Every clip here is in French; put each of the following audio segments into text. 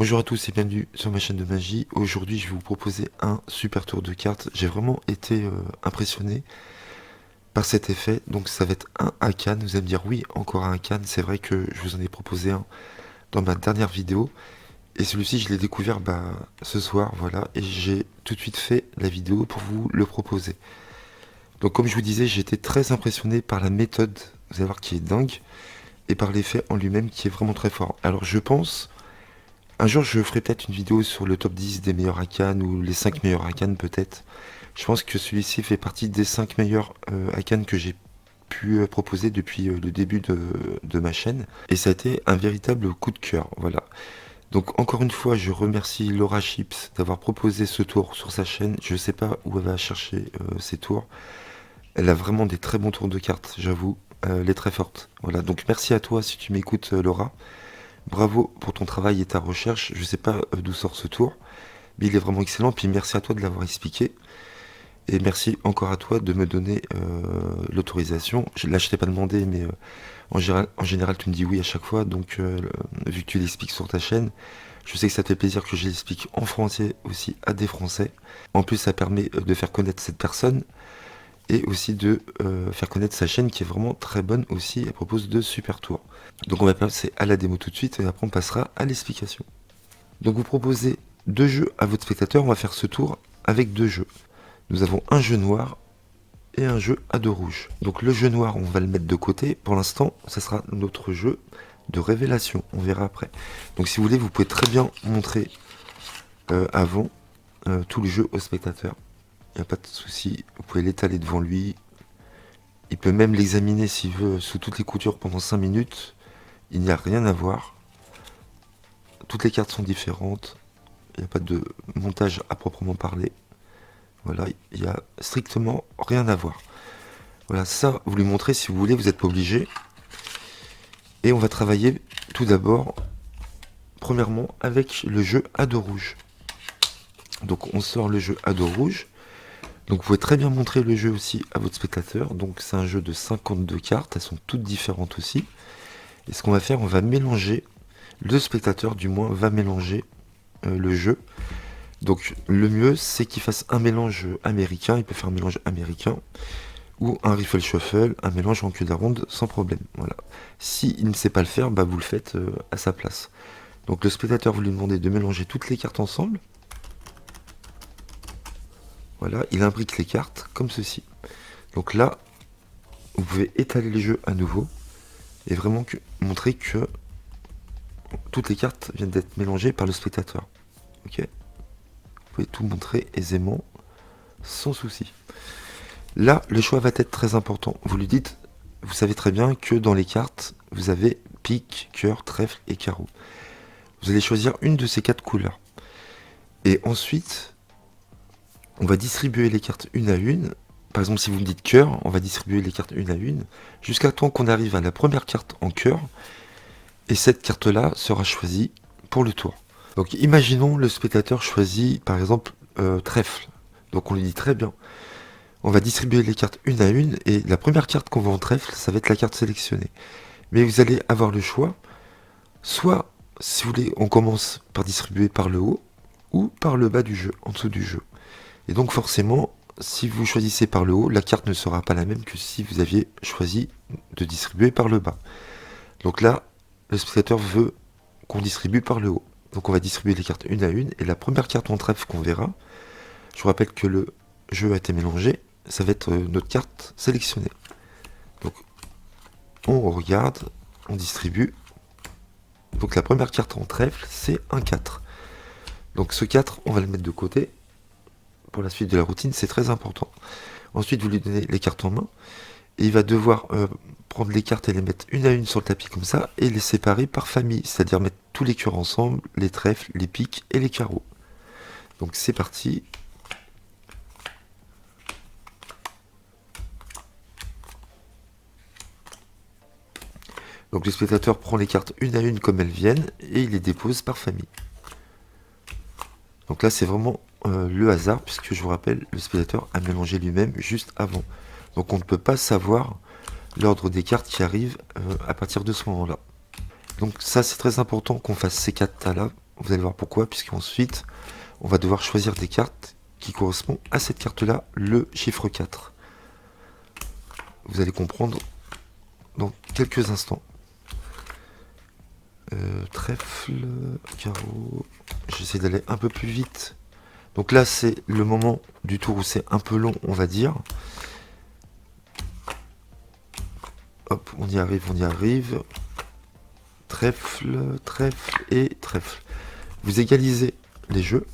Bonjour à tous et bienvenue sur ma chaîne de magie. Aujourd'hui, je vais vous proposer un super tour de cartes. J'ai vraiment été impressionné par cet effet. Donc ça va être un Hakan. Vous allez me dire oui, encore un Hakan. C'est vrai que je vous en ai proposé un dans ma dernière vidéo. Et celui-ci, je l'ai découvert ce soir, voilà. Et j'ai tout de suite fait la vidéo pour vous le proposer. Donc comme je vous disais, j'ai été très impressionné par la méthode, vous allez voir, qui est dingue. Et par l'effet en lui-même qui est vraiment très fort. Alors je pense... Un jour, je ferai peut-être une vidéo sur le top 10 des meilleurs Hakan ou les 5 meilleurs Hakan peut-être. Je pense que celui-ci fait partie des 5 meilleurs Hakan que j'ai pu proposer depuis le début de ma chaîne. Et ça a été un véritable coup de cœur, voilà. Donc encore une fois, je remercie Laura Chips d'avoir proposé ce tour sur sa chaîne. Je ne sais pas où elle va chercher ces tours. Elle a vraiment des très bons tours de cartes, j'avoue. Elle est très forte. Voilà, donc merci à toi si tu m'écoutes Laura. Bravo pour ton travail et ta recherche. Je sais pas d'où sort ce tour, mais il est vraiment excellent. Puis merci à toi de l'avoir expliqué. Et merci encore à toi de me donner l'autorisation. Là, je t'ai pas demandé, mais en général, tu me dis oui à chaque fois. Donc, vu que tu l'expliques sur ta chaîne, je sais que ça te fait plaisir que je l'explique en français aussi à des Français. En plus, ça permet de faire connaître cette personne et aussi de faire connaître sa chaîne qui est vraiment très bonne aussi. Elle propose de super tours. Donc on va passer à la démo tout de suite et après on passera à l'explication. Donc vous proposez deux jeux à votre spectateur. On va faire ce tour avec deux jeux. Nous avons un jeu noir et un jeu à deux rouges. Donc le jeu noir, on va le mettre de côté. Pour l'instant, ça sera notre jeu de révélation. On verra après. Donc si vous voulez, vous pouvez très bien montrer avant tout le jeu au spectateur. Il n'y a pas de souci. Vous pouvez l'étaler devant lui. Il peut même l'examiner s'il veut sous toutes les coutures pendant 5 minutes. Il n'y a rien à voir. Toutes les cartes sont différentes. Il n'y a pas de montage à proprement parler. Voilà, il n'y a strictement rien à voir. Voilà, ça, vous lui montrez si vous voulez, vous n'êtes pas obligé. Et on va travailler tout d'abord, premièrement, avec le jeu à dos rouge. Donc on sort le jeu à dos rouge. Donc vous pouvez très bien montrer le jeu aussi à votre spectateur. Donc c'est un jeu de 52 cartes, elles sont toutes différentes aussi. Et ce qu'on va faire, on va mélanger, le spectateur du moins va mélanger le jeu. Donc le mieux c'est qu'il fasse un mélange américain, il peut faire un mélange américain ou un riffle shuffle, un mélange en cul de ronde sans problème. Voilà. S'il ne sait pas le faire, vous le faites à sa place. Donc le spectateur, vous lui demandez de mélanger toutes les cartes ensemble. Voilà, il imbrique les cartes comme ceci. Donc là, vous pouvez étaler le jeu à nouveau et vraiment montrer que toutes les cartes viennent d'être mélangées par le spectateur. Ok, vous pouvez tout montrer aisément, sans souci. Là, le choix va être très important. Vous lui dites, vous savez très bien que dans les cartes, vous avez pique, cœur, trèfle et carreau. Vous allez choisir une de ces quatre couleurs. Et ensuite, on va distribuer les cartes une à une. Par exemple, si vous me dites cœur, on va distribuer les cartes une à une, jusqu'à temps qu'on arrive à la première carte en cœur. Et cette carte-là sera choisie pour le tour. Donc imaginons le spectateur choisit par exemple trèfle. Donc on lui dit très bien. On va distribuer les cartes une à une et la première carte qu'on voit en trèfle, ça va être la carte sélectionnée. Mais vous allez avoir le choix, soit si vous voulez, on commence par distribuer par le haut ou par le bas du jeu, en dessous du jeu. Et donc forcément, si vous choisissez par le haut, la carte ne sera pas la même que si vous aviez choisi de distribuer par le bas. Donc là, le spectateur veut qu'on distribue par le haut. Donc on va distribuer les cartes une à une, et la première carte en trèfle qu'on verra, je vous rappelle que le jeu a été mélangé, ça va être notre carte sélectionnée. Donc on regarde, on distribue. Donc la première carte en trèfle, c'est un 4. Donc ce 4, on va le mettre de côté. Pour la suite de la routine, c'est très important. Ensuite, vous lui donnez les cartes en main, et il va devoir prendre les cartes et les mettre une à une sur le tapis comme ça, et les séparer par famille, c'est-à-dire mettre tous les cœurs ensemble, les trèfles, les piques et les carreaux. Donc c'est parti. Donc le spectateur prend les cartes une à une comme elles viennent, et il les dépose par famille. Donc là c'est vraiment le hasard, puisque je vous rappelle, le spectateur a mélangé lui-même juste avant. Donc on ne peut pas savoir l'ordre des cartes qui arrivent à partir de ce moment-là. Donc ça c'est très important qu'on fasse ces 4 tas là. Vous allez voir pourquoi, puisqu'ensuite, on va devoir choisir des cartes qui correspondent à cette carte-là, le chiffre 4. Vous allez comprendre dans quelques instants. Trèfle, carreau... J'essaie d'aller un peu plus vite. Donc là, c'est le moment du tour où c'est un peu long, on va dire. Hop, on y arrive, on y arrive. Trèfle, trèfle et trèfle. Vous égalisez les jeux.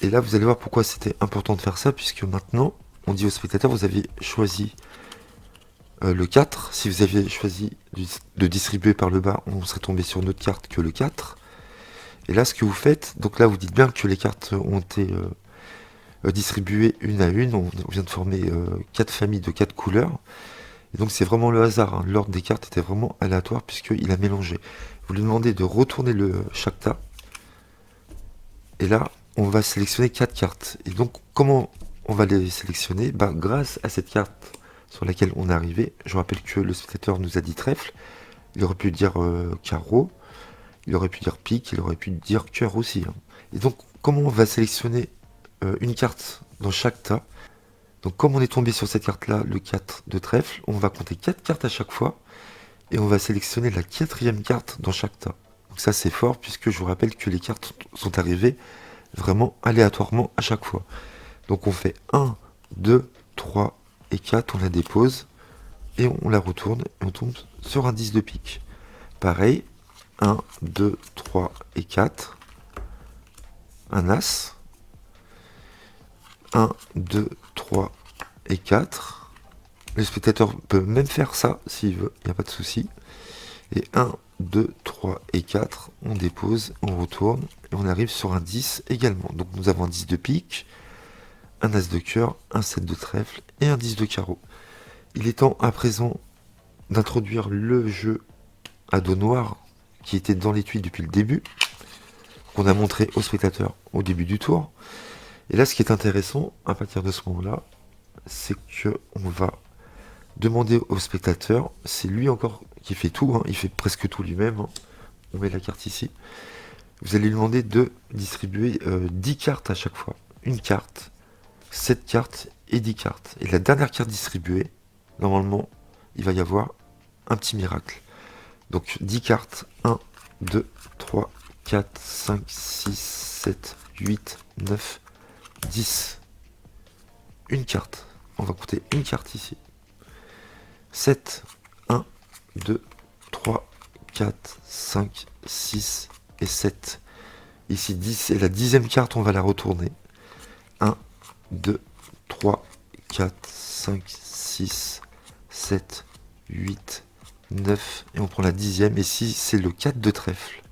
Et là, vous allez voir pourquoi c'était important de faire ça, puisque maintenant, on dit au spectateur, vous avez choisi le 4. Si vous aviez choisi de distribuer par le bas, on serait tombé sur une autre carte que le 4. Et là, ce que vous faites, donc là, vous dites bien que les cartes ont été distribuées une à une. On vient de former 4 familles de 4 couleurs. Et donc, c'est vraiment le hasard. Hein. L'ordre des cartes était vraiment aléatoire, puisqu'il a mélangé. Vous lui demandez de retourner chaque tas. Et là, on va sélectionner 4 cartes. Et donc, comment on va les sélectionner? Grâce à cette carte sur laquelle on est arrivé. Je rappelle que le spectateur nous a dit trèfle. Il aurait pu dire carreau. Il aurait pu dire pique. Il aurait pu dire cœur aussi. Hein. Et donc, comment on va sélectionner une carte dans chaque tas? Donc, comme on est tombé sur cette carte-là, le 4 de trèfle, on va compter 4 cartes à chaque fois. Et on va sélectionner la 4e carte dans chaque tas. Donc ça, c'est fort, puisque je vous rappelle que les cartes sont arrivées vraiment aléatoirement à chaque fois. Donc on fait 1, 2, 3 et 4, on la dépose et on la retourne et on tombe sur un 10 de pique. Pareil, 1, 2, 3 et 4, un as, 1, 2, 3 et 4. Le spectateur peut même faire ça s'il veut, il n'y a pas de souci. Et 1, 2, 3 et 4, on dépose, on retourne, et on arrive sur un 10 également. Donc nous avons un 10 de pique, un as de cœur, un 7 de trèfle et un 10 de carreau. Il est temps à présent d'introduire le jeu à dos noir qui était dans l'étui depuis le début, qu'on a montré au spectateur au début du tour. Et là, ce qui est intéressant, à partir de ce moment-là, c'est que on va demander au spectateur, c'est lui encore qui fait tout, hein, il fait presque tout lui-même, hein. On met la carte ici. Vous allez lui demander de distribuer 10 cartes à chaque fois. Une carte, 7 cartes et 10 cartes. Et la dernière carte distribuée, normalement, il va y avoir un petit miracle. Donc 10 cartes, 1, 2, 3, 4, 5, 6, 7, 8, 9, 10. Une carte. On va compter une carte ici. 7, 1, 2, 3, 4, 5, 6 et 7. Ici 10 et la 10e carte, on va la retourner. 1, 2, 3, 4, 5, 6, 7, 8, 9. Et on prend la 10e. Et si c'est le 4 de trèfle,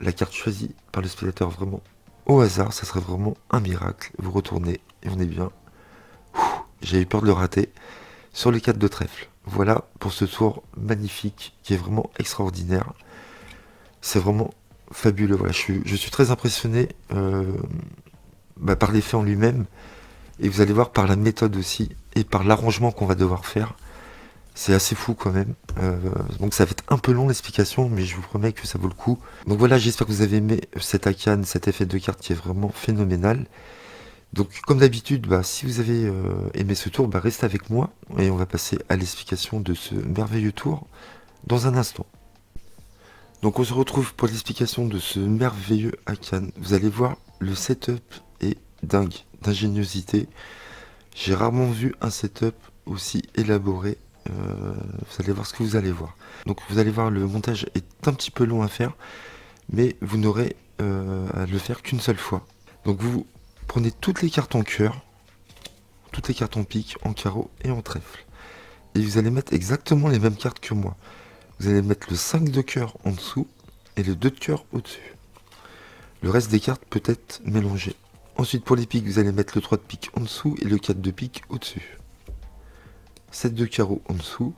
la carte choisie par le spectateur vraiment au hasard, ça serait vraiment un miracle. Vous retournez et on est bien. J'ai eu peur de le rater. Sur les 4 de trèfle. Voilà pour ce tour magnifique qui est vraiment extraordinaire. C'est vraiment fabuleux. Voilà, je suis très impressionné par l'effet en lui-même. Et vous allez voir par la méthode aussi et par l'arrangement qu'on va devoir faire. C'est assez fou quand même. Donc ça va être un peu long l'explication, mais je vous promets que ça vaut le coup. Donc voilà, j'espère que vous avez aimé cet Akan, cet effet de carte qui est vraiment phénoménal. Donc comme d'habitude, si vous avez aimé ce tour, restez avec moi et on va passer à l'explication de ce merveilleux tour dans un instant. Donc on se retrouve pour l'explication de ce merveilleux Akan. Vous allez voir, le setup est dingue, d'ingéniosité. J'ai rarement vu un setup aussi élaboré. Vous allez voir ce que vous allez voir. Donc vous allez voir, le montage est un petit peu long à faire, mais vous n'aurez à le faire qu'une seule fois. Donc vous prenez toutes les cartes en cœur, toutes les cartes en pique, en carreau et en trèfle. Et vous allez mettre exactement les mêmes cartes que moi. Vous allez mettre le 5 de cœur en dessous et le 2 de cœur au-dessus. Le reste des cartes peut être mélangé. Ensuite pour les piques, vous allez mettre le 3 de pique en dessous et le 4 de pique au-dessus. 7 de carreau en dessous,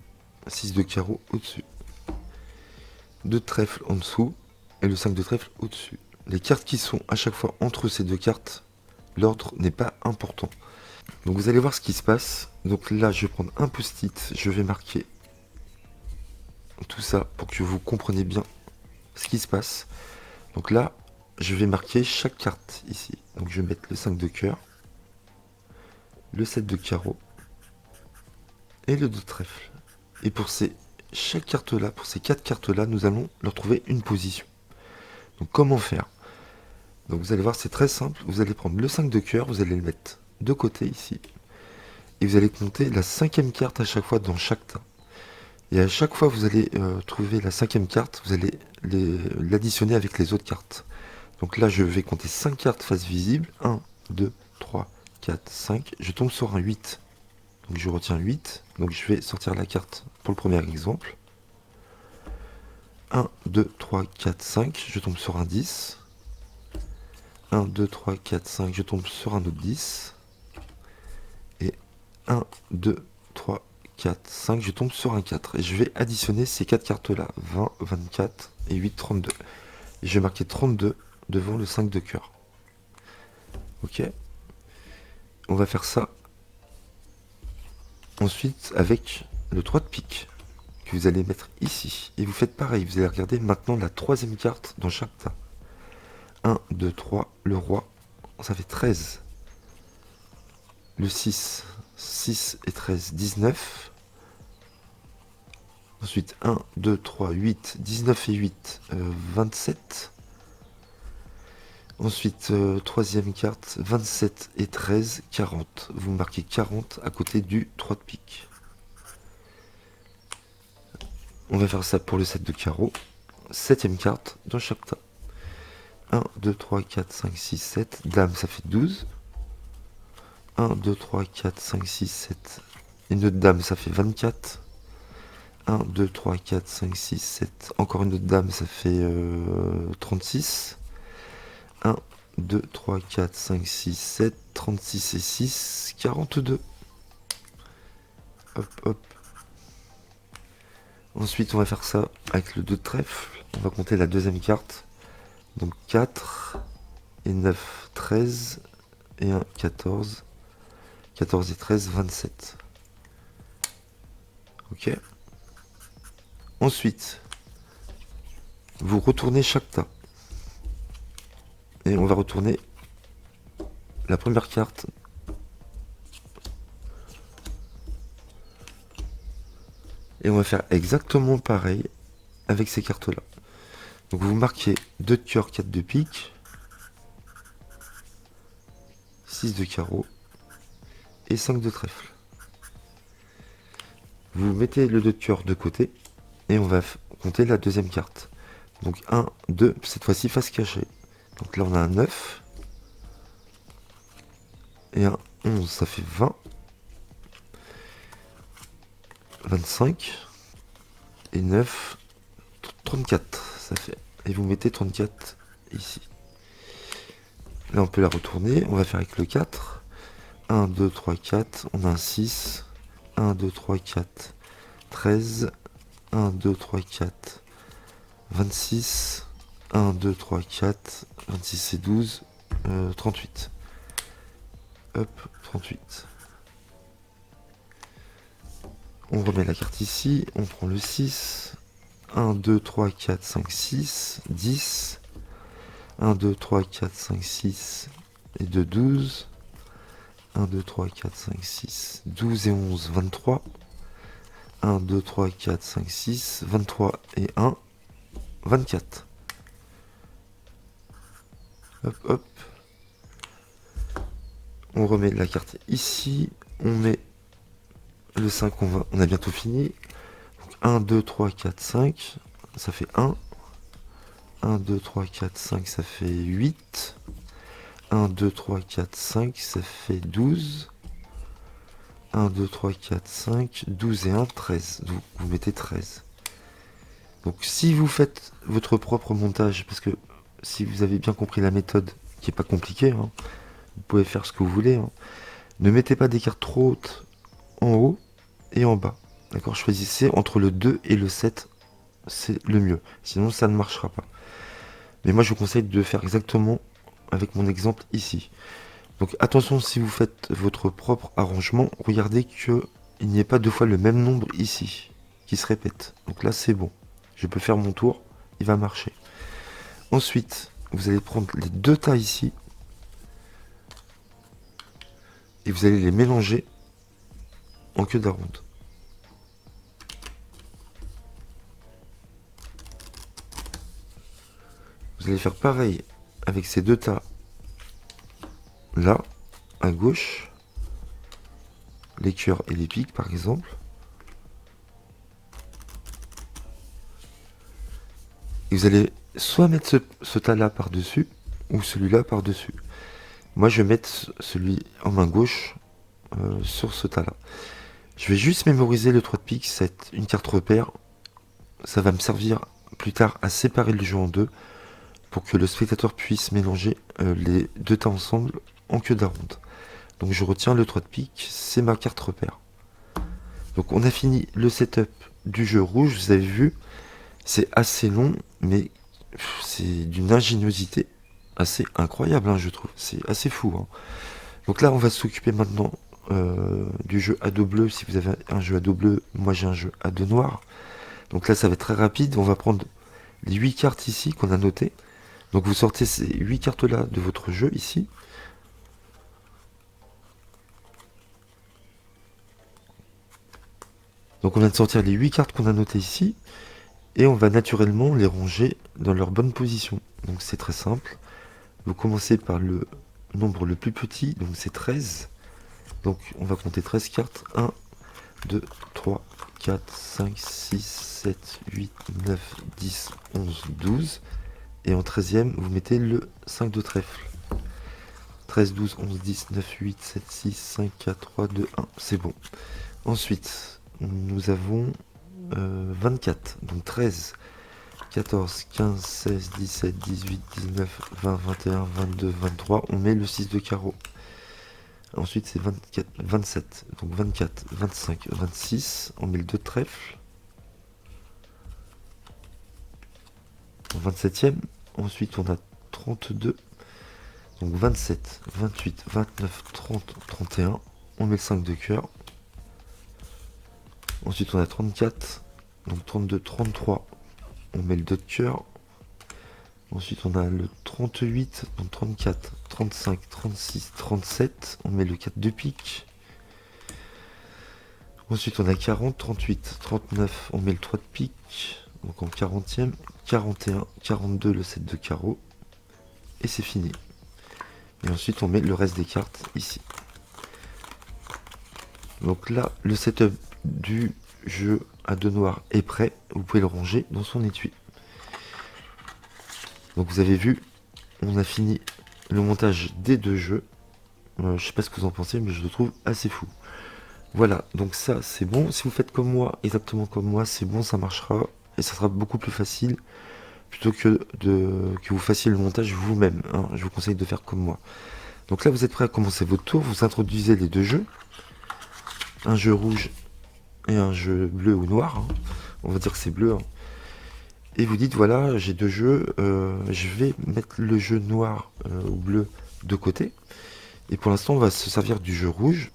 6 de carreau au-dessus. 2 de trèfle en dessous et le 5 de trèfle au-dessus. Les cartes qui sont à chaque fois entre ces deux cartes, l'ordre n'est pas important. Donc vous allez voir ce qui se passe. Donc là, je vais prendre un post-it, je vais marquer tout ça pour que vous compreniez bien ce qui se passe. Donc là, je vais marquer chaque carte ici. Donc je vais mettre le 5 de cœur, le 7 de carreau et le 2 de trèfle. Et pour chaque carte là, pour ces 4 cartes là, nous allons leur trouver une position. Donc comment faire? Donc vous allez voir, c'est très simple. Vous allez prendre le 5 de cœur, vous allez le mettre de côté ici. Et vous allez compter la 5e carte à chaque fois dans chaque tas. Et à chaque fois vous allez trouver la 5e carte, vous allez l'additionner avec les autres cartes. Donc là, je vais compter 5 cartes face visible. 1, 2, 3, 4, 5. Je tombe sur un 8. Donc je retiens 8. Donc je vais sortir la carte pour le premier exemple. 1, 2, 3, 4, 5. Je tombe sur un 10. 1, 2, 3, 4, 5. Je tombe sur un autre 10. Et 1, 2, 3, 4, 5. Je tombe sur un 4. Et je vais additionner ces 4 cartes-là. 20, 24 et 8, 32. Et je vais marquer 32 devant le 5 de cœur. Ok. On va faire ça ensuite avec le 3 de pique que vous allez mettre ici. Et vous faites pareil, vous allez regarder maintenant la 3e carte dans chaque tas. 1, 2, 3, le roi, ça fait 13. Le 6, 6 et 13, 19. Ensuite 1, 2, 3, 8, 19 et 8, 27. Ensuite, 3e carte, 27 et 13, 40. Vous marquez 40 à côté du 3 de pique. On va faire ça pour le 7 de carreau. 7e carte dans chaque tas. 1, 2, 3, 4, 5, 6, 7. Dame, ça fait 12. 1, 2, 3, 4, 5, 6, 7. Une autre dame, ça fait 24. 1, 2, 3, 4, 5, 6, 7. Encore une autre dame, ça fait 36. 1, 2, 3, 4, 5, 6, 7, 36 et 6, 42. Hop, hop. Ensuite, on va faire ça avec le 2 de trèfle. On va compter la 2e carte. Donc 4 et 9, 13 et 1, 14. 14 et 13, 27. Ok. Ensuite, vous retournez chaque tas. Et on va retourner la première carte. Et on va faire exactement pareil avec ces cartes-là. Donc vous marquez 2 de cœur, 4 de pique, 6 de carreau et 5 de trèfle. Vous mettez le 2 de cœur de côté et on va compter la 2e carte. Donc 1, 2, cette fois-ci face cachée. Donc là on a un 9 et un 11, ça fait 20. 25 et 9, 34 ça fait. Et vous mettez 34 ici. Là on peut la retourner, on va faire avec le 4. 1, 2, 3, 4, on a un 6. 1, 2, 3, 4, 13. 1, 2, 3, 4, 26. 1, 2, 3, 4, 26 et 12, 38. Hop, 38. On remet la carte ici, on prend le 6, 1, 2, 3, 4, 5, 6, 10, 1, 2, 3, 4, 5, 6, et 2, 12, 1, 2, 3, 4, 5, 6, 12 et 11, 23, 1, 2, 3, 4, 5, 6, 23 et 1, 24. Hop, hop. On remet la carte ici, on met le 5, on a bientôt fini. Donc 1, 2, 3, 4, 5, ça fait 1. 1, 2, 3, 4, 5, ça fait 8. 1, 2, 3, 4, 5, ça fait 12. 1, 2, 3, 4, 5, 12 et 1, 13. Donc vous mettez 13. Donc si vous faites votre propre montage, parce que si vous avez bien compris la méthode, qui est pas compliquée, hein, vous pouvez faire ce que vous voulez, hein, ne mettez pas des cartes trop hautes en haut et en bas. D'accord, choisissez entre le 2 et le 7, c'est le mieux. Sinon ça ne marchera pas. Mais moi je vous conseille de faire exactement avec mon exemple ici. Donc attention, si vous faites votre propre arrangement, regardez qu'il n'y ait pas deux fois le même nombre ici, qui se répète. Donc là c'est bon. Je peux faire mon tour, il va marcher. Ensuite, vous allez prendre les deux tas ici. Et vous allez les mélanger en queue d'aronde. Vous allez faire pareil avec ces deux tas là, à gauche. Les cœurs et les piques par exemple. Et vous allez soit mettre ce tas là par dessus ou celui-là par dessus. Moi je vais mettre celui en main gauche sur ce tas là. Je vais juste mémoriser le 3 de pique, c'est une carte repère. Ça va me servir plus tard à séparer le jeu en deux pour que le spectateur puisse mélanger les deux tas ensemble en queue d'aronde. Donc je retiens le 3 de pique, c'est ma carte repère. Donc on a fini le setup du jeu rouge, vous avez vu, c'est assez long, mais c'est d'une ingéniosité assez incroyable, hein, je trouve. C'est assez fou. Hein. Donc là, on va s'occuper maintenant du jeu à dos bleu. Si vous avez un jeu à dos bleu, moi j'ai un jeu à dos noir. Donc là, ça va être très rapide. On va prendre les 8 cartes ici qu'on a notées. Donc vous sortez ces 8 cartes-là de votre jeu ici. Donc on vient de sortir les 8 cartes qu'on a notées ici. Et on va naturellement les ranger dans leur bonne position. Donc c'est très simple. Vous commencez par le nombre le plus petit, donc c'est 13. Donc on va compter 13 cartes. 1, 2, 3, 4, 5, 6, 7, 8, 9, 10, 11, 12. Et en 13e, vous mettez le 5 de trèfle. 13, 12, 11, 10, 9, 8, 7, 6, 5, 4, 3, 2, 1. C'est bon. Ensuite, nous avons 24. Donc 13, 14, 15, 16, 17, 18, 19, 20, 21, 22, 23. On met le 6 de carreau. Ensuite, c'est 24, 27. Donc 24, 25, 26. On met le 2 de trèfle. En 27e. Ensuite, on a 32. Donc 27, 28, 29, 30, 31. On met le 5 de cœur. Ensuite, on a 34. Donc 32, 33. On met le 2 de cœur. Ensuite, on a le 38, donc 34, 35, 36, 37. On met le 4 de pique. Ensuite, on a 40, 38, 39. On met le 3 de pique. Donc en 40e. 41, 42, le 7 de carreau. Et c'est fini. Et ensuite, on met le reste des cartes ici. Donc là, le setup du jeu à deux noirs est prêt. Vous pouvez le ranger dans son étui. Donc vous avez vu, on a fini le montage des deux jeux. Je sais pas ce que vous en pensez, mais je le trouve assez fou. Voilà, donc ça c'est bon. Si vous faites comme moi, exactement comme moi, c'est bon, ça marchera. Et ça sera beaucoup plus facile. Plutôt que vous fassiez le montage vous-même. Hein. Je vous conseille de faire comme moi. Donc là, vous êtes prêts à commencer votre tour. Vous introduisez les deux jeux. Un jeu rouge et un jeu bleu ou noir. Hein. On va dire que c'est bleu. Hein. Et vous dites, voilà, j'ai deux jeux. Je vais mettre le jeu noir ou bleu de côté. Et pour l'instant, on va se servir du jeu rouge.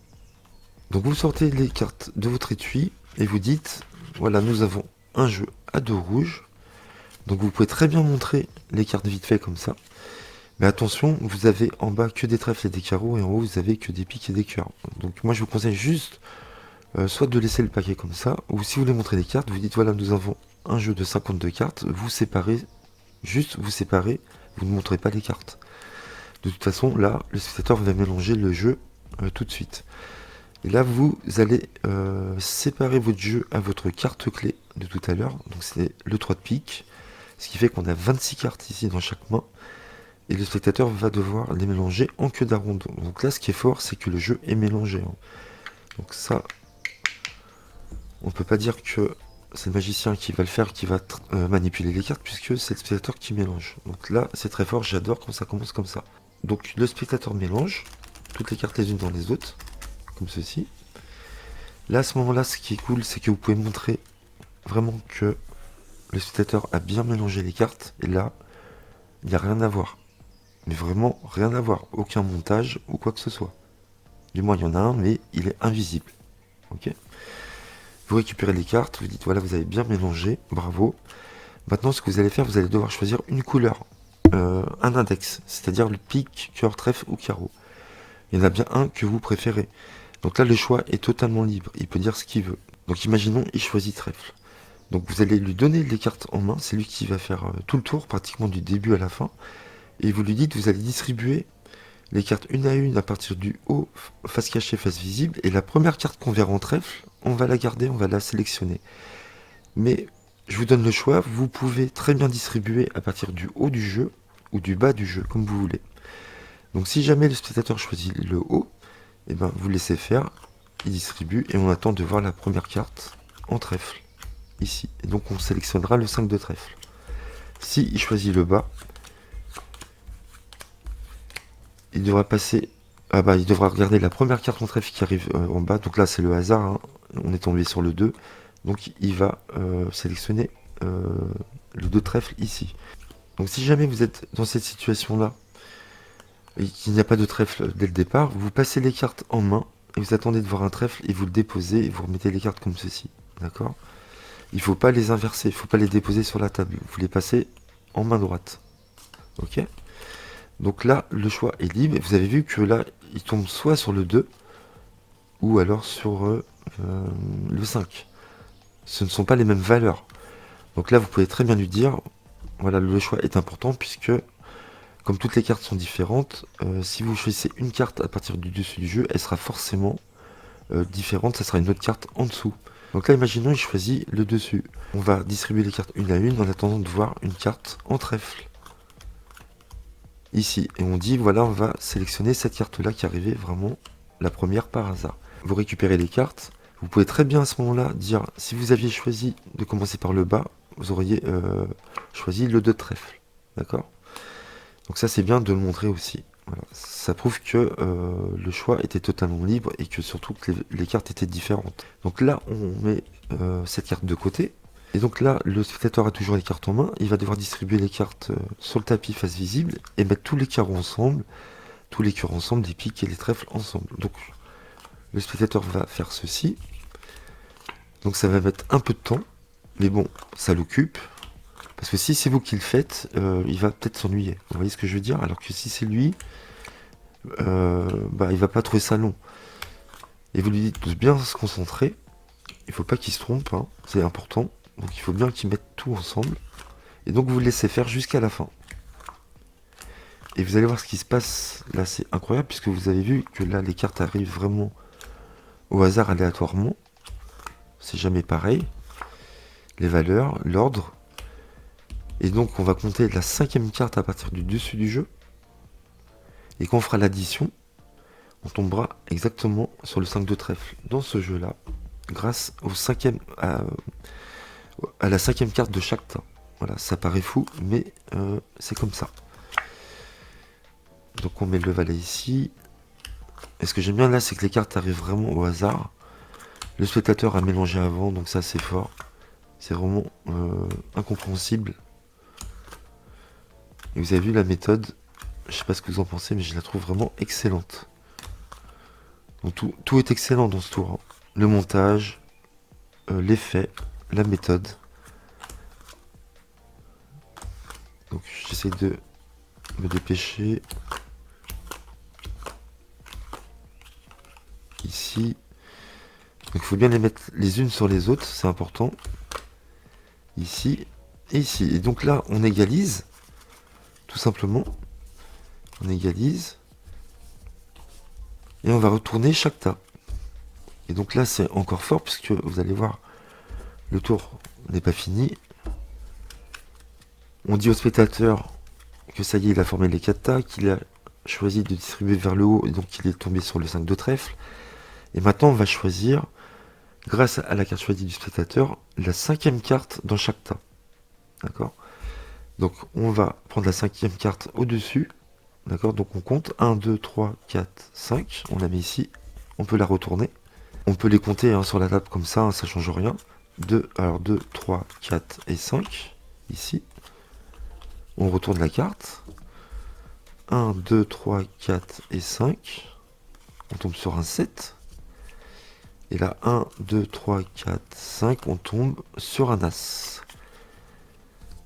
Donc vous sortez les cartes de votre étui. Et vous dites, voilà, nous avons un jeu à dos rouge. Donc vous pouvez très bien montrer les cartes vite fait comme ça. Mais attention, vous avez en bas que des trèfles et des carreaux, et en haut vous avez que des piques et des cœurs. Donc moi je vous conseille juste soit de laisser le paquet comme ça, ou si vous voulez montrer les cartes, vous dites voilà, nous avons un jeu de 52 cartes, vous séparez, juste vous séparez, vous ne montrez pas les cartes. De toute façon, là, le spectateur va mélanger le jeu tout de suite. Et là, vous allez séparer votre jeu à votre carte clé de tout à l'heure, donc c'est le 3 de pique, ce qui fait qu'on a 26 cartes ici dans chaque main. Et le spectateur va devoir les mélanger en queue d'aronde. Donc là, ce qui est fort, c'est que le jeu est mélangé. Hein. Donc ça, on peut pas dire que c'est le magicien qui va le faire, qui va manipuler les cartes, puisque c'est le spectateur qui mélange. Donc là, c'est très fort, j'adore quand ça commence comme ça. Donc le spectateur mélange toutes les cartes les unes dans les autres, comme ceci. Là, à ce moment-là, ce qui est cool, c'est que vous pouvez montrer vraiment que le spectateur a bien mélangé les cartes. Et là, il n'y a rien à voir. Mais vraiment rien à voir, aucun montage ou quoi que ce soit. Du moins il y en a un, mais il est invisible. Ok. Vous récupérez les cartes, vous dites voilà, vous avez bien mélangé, bravo. Maintenant ce que vous allez faire, vous allez devoir choisir une couleur un index, c'est-à-dire le pique, cœur, trèfle ou carreau. Il y en a bien un que vous préférez. Donc là, le choix est totalement libre. Il peut dire ce qu'il veut. Donc imaginons, il choisit trèfle. Donc vous allez lui donner les cartes en main. C'est lui qui va faire tout le tour, pratiquement du début à la fin. Et vous lui dites, vous allez distribuer les cartes une à une à partir du haut, face cachée, face visible. Et la première carte qu'on verra en trèfle, on va la garder, on va la sélectionner. Mais je vous donne le choix. Vous pouvez très bien distribuer à partir du haut du jeu ou du bas du jeu, comme vous voulez. Donc si jamais le spectateur choisit le haut, et ben vous laissez faire, il distribue et on attend de voir la première carte en trèfle, ici. Et donc on sélectionnera le 5 de trèfle. Si il choisit le bas, il devra passer, il devra regarder la première carte en trèfle qui arrive en bas, donc là c'est le hasard, hein. On est tombé sur le 2, donc il va sélectionner le 2 trèfle ici. Donc si jamais vous êtes dans cette situation-là, et qu'il n'y a pas de trèfle dès le départ, vous passez les cartes en main, et vous attendez de voir un trèfle, et vous le déposez, et vous remettez les cartes comme ceci. D'accord? Il ne faut pas les inverser, il ne faut pas les déposer sur la table. Vous les passez en main droite. Ok? Donc là, le choix est libre, et vous avez vu que là, il tombe soit sur le 2, ou alors sur le 5. Ce ne sont pas les mêmes valeurs. Donc là, vous pouvez très bien lui dire, voilà, le choix est important, puisque comme toutes les cartes sont différentes, si vous choisissez une carte à partir du dessus du jeu, elle sera forcément différente, ça sera une autre carte en dessous. Donc là, imaginons, il choisit le dessus. On va distribuer les cartes une à une en attendant de voir une carte en trèfle. Ici. Et on dit, voilà, on va sélectionner cette carte-là qui arrivait vraiment la première par hasard. Vous récupérez les cartes. Vous pouvez très bien à ce moment-là dire, si vous aviez choisi de commencer par le bas, vous auriez choisi le 2 de trèfle. D'accord ? Donc ça c'est bien de le montrer aussi. Voilà. Ça prouve que le choix était totalement libre et que surtout que les cartes étaient différentes. Donc là on met cette carte de côté. Et donc là le spectateur a toujours les cartes en main. Il va devoir distribuer les cartes sur le tapis face visible et mettre tous les carreaux ensemble. Tous les cœurs ensemble, des piques et les trèfles ensemble. Donc le spectateur va faire ceci. Donc ça va mettre un peu de temps. Mais bon, ça l'occupe. Parce que si c'est vous qui le faites, il va peut-être s'ennuyer. Vous voyez ce que je veux dire? Alors que si c'est lui, il va pas trouver ça long. Et vous lui dites de bien se concentrer. Il faut pas qu'il se trompe, hein, c'est important. Donc il faut bien qu'il mette tout ensemble. Et donc vous le laissez faire jusqu'à la fin. Et vous allez voir ce qui se passe. Là c'est incroyable puisque vous avez vu que là les cartes arrivent vraiment au hasard aléatoirement. C'est jamais pareil. Les valeurs, l'ordre. Et donc on va compter la 5e carte à partir du dessus du jeu. Et quand on fera l'addition, on tombera exactement sur le 5 de trèfle dans ce jeu-là, grâce au à la 5e carte de chaque tas. Voilà, ça paraît fou, mais c'est comme ça. Donc on met le valet ici. Et ce que j'aime bien là, c'est que les cartes arrivent vraiment au hasard. Le spectateur a mélangé avant, donc ça c'est fort. C'est vraiment incompréhensible. Et vous avez vu la méthode, je sais pas ce que vous en pensez, mais je la trouve vraiment excellente. Donc tout est excellent dans ce tour. Hein. Le montage, l'effet, la méthode. Donc j'essaie de me dépêcher. Ici. Donc il faut bien les mettre les unes sur les autres, c'est important. Ici et ici. Et donc là, on égalise. Tout simplement. On égalise. Et on va retourner chaque tas. Et donc là, c'est encore fort, puisque vous allez voir, le tour n'est pas fini. On dit au spectateur que ça y est, il a formé les 4 tas, qu'il a choisi de distribuer vers le haut, et donc il est tombé sur le 5 de trèfle. Et maintenant, on va choisir, grâce à la carte choisie du spectateur, la 5e carte dans chaque tas. D'accord? Donc, on va prendre la 5e carte au-dessus. D'accord? Donc, on compte 1, 2, 3, 4, 5. On la met ici. On peut la retourner. On peut les compter hein, sur la table comme ça, hein, ça change rien. 2, 3, 4 et 5. Ici. On retourne la carte. 1, 2, 3, 4 et 5. On tombe sur un 7. Et là, 1, 2, 3, 4, 5, on tombe sur un As.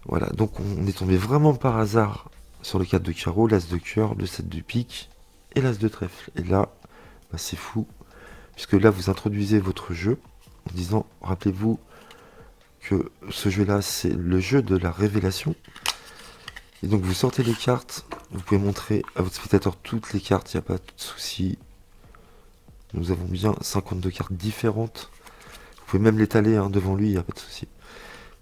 Voilà, donc on est tombé vraiment par hasard sur le 4 de carreau, l'as de cœur, le 7 de pique et l'as de trèfle. Et là, bah, c'est fou, puisque là, vous introduisez votre jeu en disant, rappelez-vous que ce jeu-là, c'est le jeu de la révélation. Et donc, vous sortez les cartes, vous pouvez montrer à votre spectateur toutes les cartes, il n'y a pas de souci. Nous avons bien 52 cartes différentes. Vous pouvez même l'étaler devant lui, il n'y a pas de souci.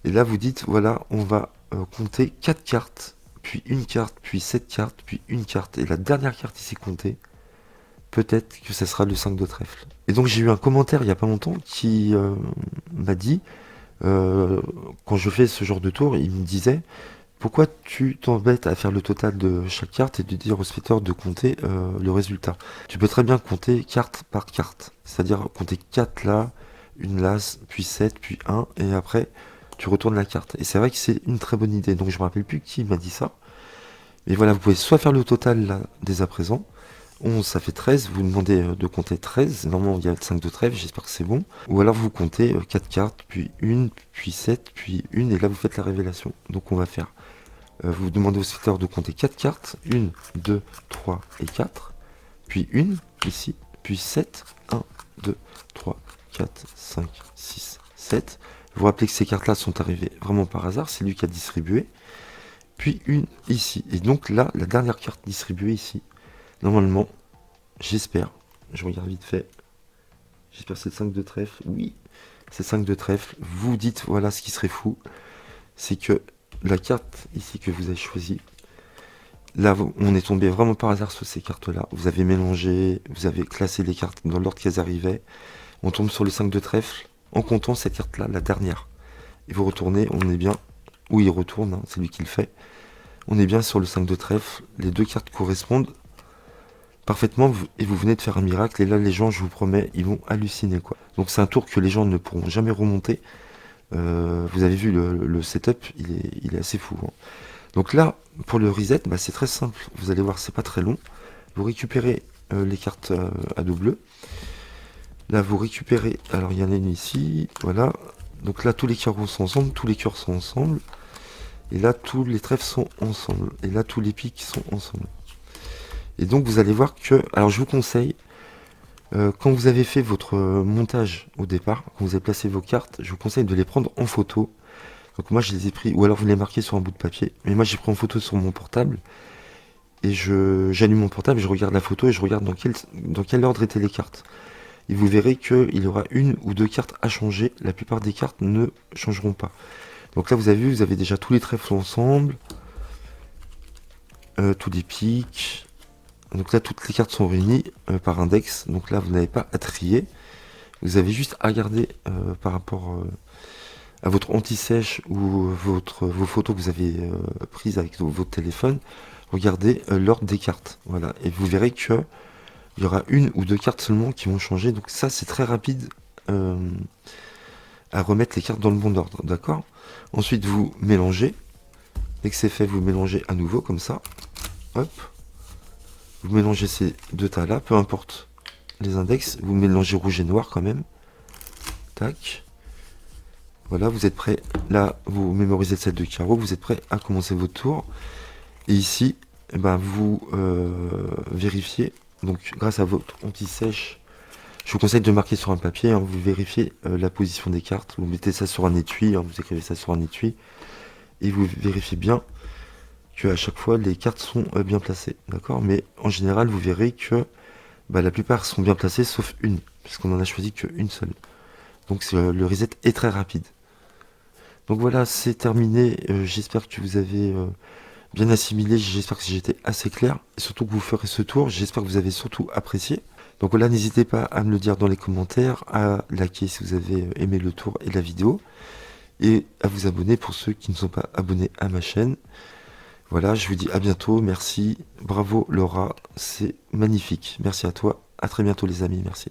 Et là, vous dites, voilà, on va compter 4 cartes, puis une carte, puis 7 cartes, puis une carte. Et la dernière carte ici comptée, peut-être que ça sera le 5 de trèfle. Et donc, j'ai eu un commentaire il n'y a pas longtemps qui m'a dit, quand je fais ce genre de tour, il me disait, pourquoi tu t'embêtes à faire le total de chaque carte et de dire au spectateur de compter le résultat? Tu peux très bien compter carte par carte. C'est-à-dire compter 4 là, une las, puis 7, puis 1, et après, tu retournes la carte. Et c'est vrai que c'est une très bonne idée. Donc je me rappelle plus qui m'a dit ça. Mais voilà, vous pouvez soit faire le total là, dès à présent. 11, ça fait 13. Vous demandez de compter 13. Normalement, il y a 5 de trèfle, j'espère que c'est bon. Ou alors vous comptez 4 cartes, puis 1, puis 7, puis 1, et là vous faites la révélation. Donc on va faire. Vous demandez au spectateur de compter 4 cartes. 1, 2, 3 et 4. Puis 1, ici. Puis 7. 1, 2, 3, 4, 5, 6, 7. Vous vous rappelez que ces cartes-là sont arrivées vraiment par hasard. C'est lui qui a distribué. Puis une ici. Et donc là, la dernière carte distribuée ici. Normalement, j'espère. Je regarde vite fait. J'espère que c'est le 5 de trèfle. Oui, c'est 5 de trèfle. Vous dites, voilà ce qui serait fou. C'est que la carte ici que vous avez choisie, là, on est tombé vraiment par hasard sur ces cartes-là. Vous avez mélangé, vous avez classé les cartes dans l'ordre qu'elles arrivaient. On tombe sur le 5 de trèfle en comptant cette carte-là, la dernière. Et vous retournez, on est bien, où il retourne, c'est lui qui le fait. On est bien sur le 5 de trèfle. Les deux cartes correspondent parfaitement et vous venez de faire un miracle. Et là, les gens, je vous promets, ils vont halluciner, quoi. Donc c'est un tour que les gens ne pourront jamais remonter. Vous avez vu le setup, il est assez fou. Donc là, pour le reset, bah, c'est très simple. Vous allez voir, c'est pas très long. Vous récupérez les cartes à double. Là, vous récupérez... Alors, il y en a une ici. Voilà. Donc là, tous les carreaux sont ensemble. Tous les cœurs sont ensemble. Et là, tous les trèfles sont ensemble. Et là, tous les piques sont ensemble. Et donc, vous allez voir que... Alors, je vous conseille, quand vous avez fait votre montage au départ, quand vous avez placé vos cartes, je vous conseille de les prendre en photo. Donc moi, je les ai pris... Ou alors, vous les marquez sur un bout de papier. Mais moi, j'ai pris en photo sur mon portable. Et j'allume mon portable, je regarde la photo et je regarde dans quel ordre étaient les cartes. Et vous verrez qu'il y aura une ou deux cartes à changer. La plupart des cartes ne changeront pas. Donc là, vous avez vu, vous avez déjà tous les trèfles ensemble. Tous les piques. Donc là, toutes les cartes sont réunies par index. Donc là, vous n'avez pas à trier. Vous avez juste à regarder par rapport à votre anti-sèche ou vos photos que vous avez prises avec votre téléphone. Regardez l'ordre des cartes. Voilà. Et vous verrez que il y aura une ou deux cartes seulement qui vont changer. Donc ça, c'est très rapide à remettre les cartes dans le bon ordre. D'accord? Ensuite, vous mélangez. Dès que c'est fait, vous mélangez à nouveau comme ça. Hop. Vous mélangez ces deux tas-là, peu importe les index. Vous mélangez rouge et noir quand même. Tac. Voilà, vous êtes prêt. Là, vous mémorisez le set de carreaux. Vous êtes prêt à commencer votre tour. Et ici, eh ben, vous vérifiez. Donc, grâce à votre anti-sèche, je vous conseille de marquer sur un papier. Vous vérifiez la position des cartes. Vous mettez ça sur un étui. Vous écrivez ça sur un étui. Et vous vérifiez bien que à chaque fois, les cartes sont bien placées. D'accord? Mais en général, vous verrez que la plupart sont bien placées, sauf une. Puisqu'on en a choisi qu'une seule. Donc, le reset est très rapide. Donc voilà, c'est terminé. J'espère que vous avez... bien assimilé, j'espère que j'étais assez clair, et surtout que vous ferez ce tour, j'espère que vous avez surtout apprécié. Donc voilà, n'hésitez pas à me le dire dans les commentaires, à liker si vous avez aimé le tour et la vidéo, et à vous abonner pour ceux qui ne sont pas abonnés à ma chaîne. Voilà, je vous dis à bientôt, merci, bravo Laura, c'est magnifique, merci à toi, à très bientôt les amis, merci.